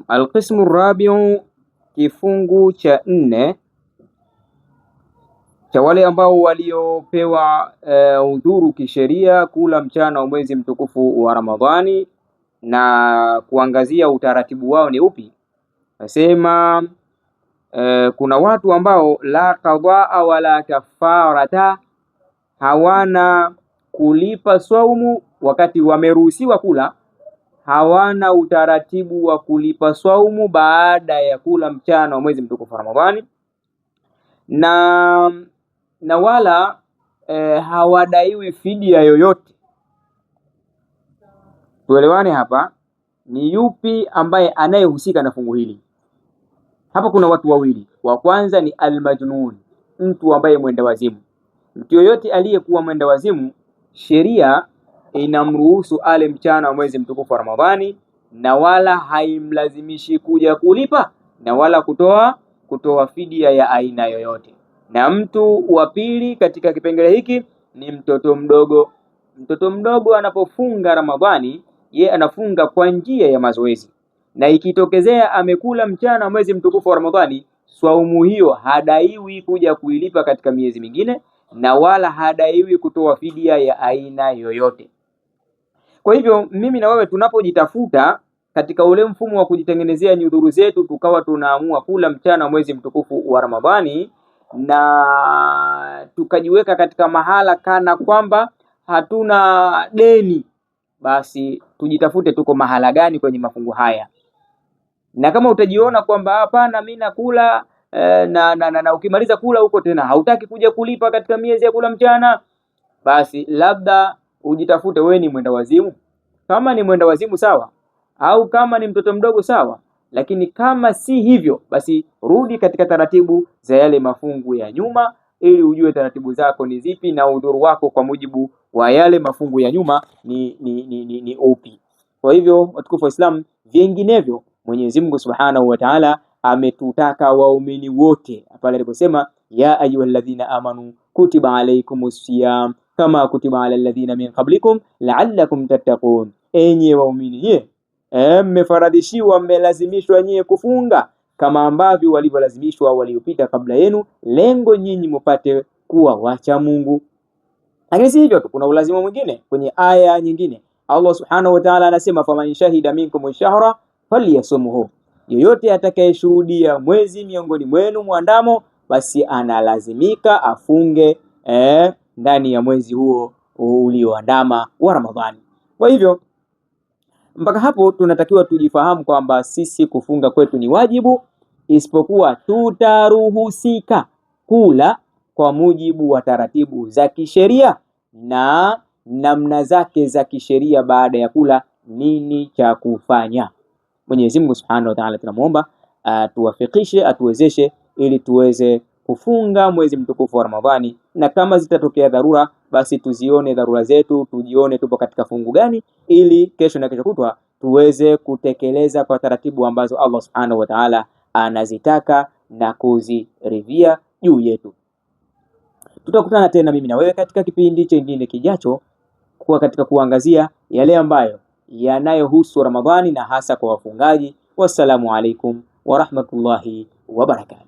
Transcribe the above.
Alqismu rabiu, kifungu cha 4 cha wale ambao waliopewa udhuru kisheria kula mchana wa mwezi mtukufu wa Ramadhani, na kuangazia utaratibu wao ni upi. Nasema kuna watu ambao la qadhaa wala kafarata, hawana kulipa swaumu wakati wameruhusiwa kula, hawana utaratibu wa kulipa swaumu baada ya kula mchana wa mwezi mtukufu wa Ramadhani, na wala hawadaiwi fidia yoyote. Tuelewane hapa, ni yupi ambaye anayehusika na fungu hili? Hapa kuna watu wawili. Wa kwanza ni almajnun, mtu ambaye mwenda wazimu. Mtu yoyote aliyekuwa mwenda wazimu, sheria inamruhusu ale mchana wa mwezi mtukufu wa Ramadhani, na wala haimlazimishi kuja kulipa na wala kutoa fidia ya aina yoyote. Na mtu wa pili katika kipengele hiki ni mtoto mdogo. Mtoto mdogo anapofunga Ramadhani, ye anafunga kwa njia ya mazoezi, na ikitokezea amekula mchana wa mwezi mtukufu wa Ramadhani, swaumu hiyo hadaiwi kuja kuilipa katika miezi mingine, na wala hadaiwi kutoa fidia ya aina yoyote. Kwa hivyo mimi na wewe tunapojitafuta katika ule mfumo wa kujitengenezea nyudhuru zetu, tukawa tunaamua kula mchana wa mwezi mtukufu wa Ramadhani, na tukajiweka katika mahala kana kwamba hatuna deni, basi tujitafute tuko mahala gani kwenye mafungu haya. Na kama utajiona kwamba hapana, mimi nakula na ukimaliza kula huko tena hautaki kuja kulipa katika miezi ya kula mchana, basi labda ujitafute wewe ni mwenda wazimu. Kama ni mwenda wazimu sawa, au kama ni mtoto mdogo sawa, lakini kama si hivyo, basi rudi katika taratibu za yale mafungu ya nyuma, ili ujue taratibu zako ni zipi na udhuru wako kwa mujibu wa yale mafungu ya nyuma ni upi. Kwa hivyo watukufu wa Islam, vinginevyo Mwenyezi Mungu Subhanahu wa Ta'ala ametutaka waumini wote pale aliposema ya ayyuhalladhina amanu kutiba alaykumus siyam kama kutiba alal ladhina min qablikum la'allakum tattaqun, enyi waumini mmefaradhishiwa, mmelazimishwa nyie kufunga kama ambavyo walivyolazimishwa waliopita kabla yenu, lengo nyinyi mpate kuwa wacha Mungu. Lakini si hivyo tu, kuna ulazima mwingine kwenye aya nyingine. Allah Subhanahu wa Ta'ala anasema faman shahida minkum ash-shahra falyasumhu, yoyote atakayeshuhudia mwezi miongoni mwenu mwandamo, basi analazimika afunge ndani ya mwezi huo ulioandama wa Ramadhani. Kwa hivyo mpaka hapo tunatakiwa tujifahamu kwamba sisi kufunga kwetu ni wajibu, isipokuwa tutaruhusika kula kwa mujibu wa taratibu za kisheria na namna zake za kisheria. Baada ya kula nini cha kufanya? Mwenyezi Mungu Subhanahu wa Ta'ala tunamuomba atuwafikishe, atuwezeshe ili tuweze kufunga mwezi mtukufu wa Ramadhani, na kama zitatokea dharura, basi tuzione dharura zetu, tujione tupo katika fungu gani, ili kesho na kesho kutwa tuweze kutekeleza kwa taratibu ambazo Allah Subhanahu wa Ta'ala anazitaka na kuziridhia juu yetu. Tutakutana tena mimi na wewe katika kipindi kingine kijacho, kwa katika kuangazia yale ambayo yanayohusu Ramadhani na hasa kwa wafungaji. Wassalamu alaikum wa rahmatullahi wa barakatuh.